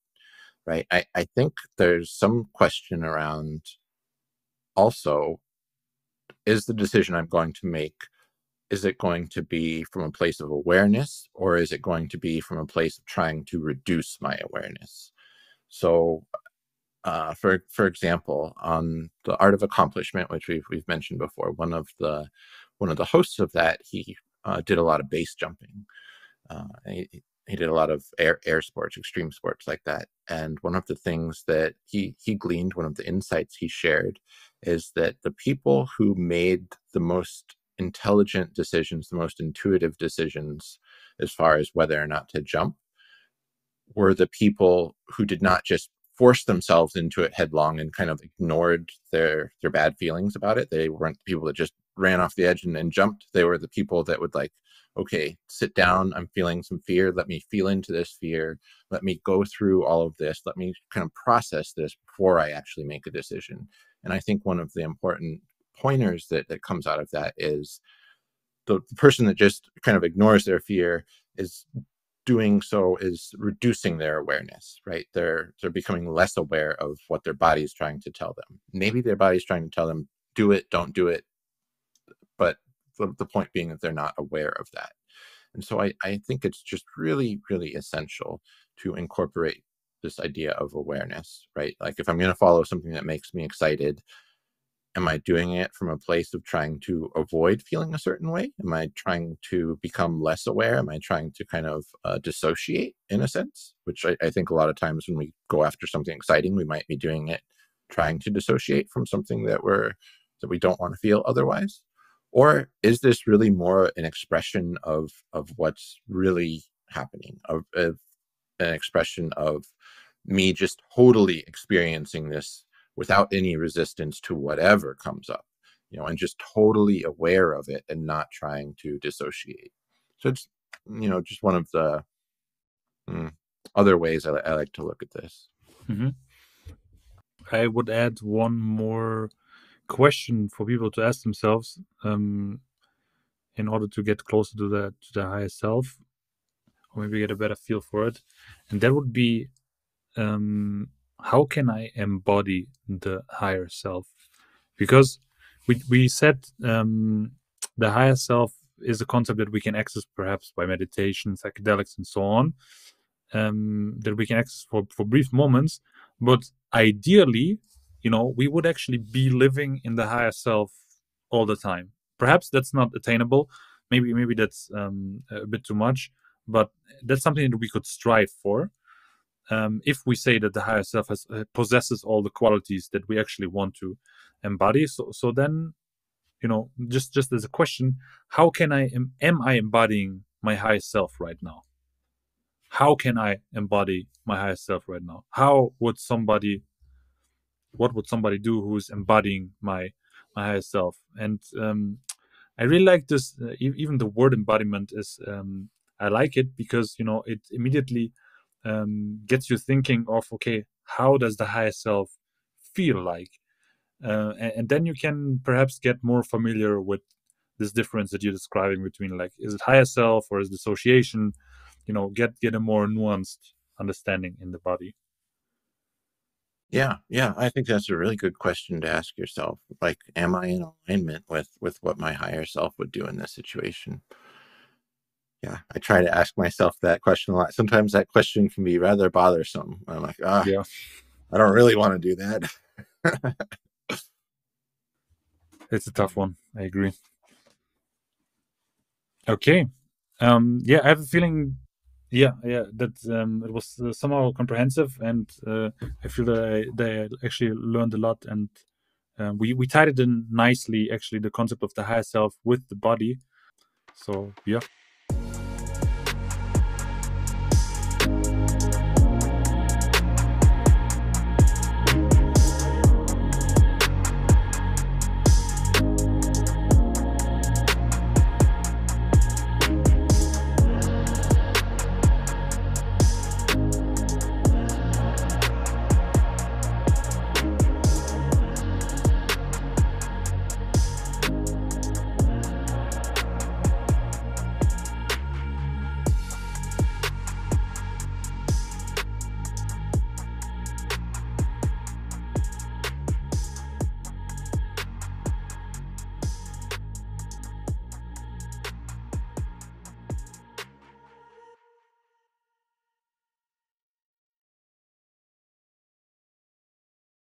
right? I think there's some question around also, is the decision I'm going to make, is it going to be from a place of awareness, or is it going to be from a place of trying to reduce my awareness? So, for example, on the Art of Accomplishment, which we've mentioned before, one of the hosts of that, he did a lot of base jumping. He did a lot of air sports, extreme sports like that. And one of the things that he gleaned, one of the insights he shared, is that the people who made the most intelligent decisions, the most intuitive decisions as far as whether or not to jump, were the people who did not just force themselves into it headlong and kind of ignored their bad feelings about it. They weren't the people that just ran off the edge and jumped. They were the people that would like, okay, sit down. I'm feeling some fear. Let me feel into this fear. Let me go through all of this. Let me kind of process this before I actually make a decision. And I think one of the important pointers that comes out of that is the person that just kind of ignores their fear is doing so is reducing their awareness, right? They're becoming less aware of what their body is trying to tell them. Maybe their body is trying to tell them, do it, don't do it. But the point being that they're not aware of that. And so I think it's just really, really essential to incorporate this idea of awareness, right? Like if I'm going to follow something that makes me excited, am I doing it from a place of trying to avoid feeling a certain way? Am I trying to become less aware? Am I trying to kind of dissociate in a sense? Which I think a lot of times when we go after something exciting, we might be doing it trying to dissociate from something that we don't want to feel otherwise. Or is this really more an expression of what's really happening, of an expression of me just totally experiencing this without any resistance to whatever comes up, and just totally aware of it and not trying to dissociate. So it's, just one of the other ways I like to look at this. Mm-hmm. I would add one more question for people to ask themselves in order to get closer to the higher self, or maybe get a better feel for it. And that would be, how can I embody the higher self? Because we said the higher self is a concept that we can access perhaps by meditation, psychedelics, and so on, that we can access for brief moments. But ideally, we would actually be living in the higher self all the time. Perhaps that's not attainable. Maybe that's a bit too much, but that's something that we could strive for. If we say that the higher self possesses all the qualities that we actually want to embody, so then, just as a question, how can am I embodying my higher self right now? How can I embody my higher self right now? What would somebody do who's embodying my higher self? And I really like this. Even the word embodiment is, I like it because it immediately gets you thinking of, okay, how does the higher self feel like? And then you can perhaps get more familiar with this difference that you're describing between, like, is it higher self or is it dissociation? Get a more nuanced understanding in the body. Yeah, I think that's a really good question to ask yourself. Like, am I in alignment with what my higher self would do in this situation? yeah, I try to ask myself that question a lot. Sometimes that question can be rather bothersome. I'm like, Yeah, I don't really want to do that. it's a tough one. I agree. Okay. Yeah, I have a feeling. Yeah, that it was somehow comprehensive, and I feel that I actually learned a lot, and we tied it in nicely. Actually, the concept of the higher self with the body. So yeah.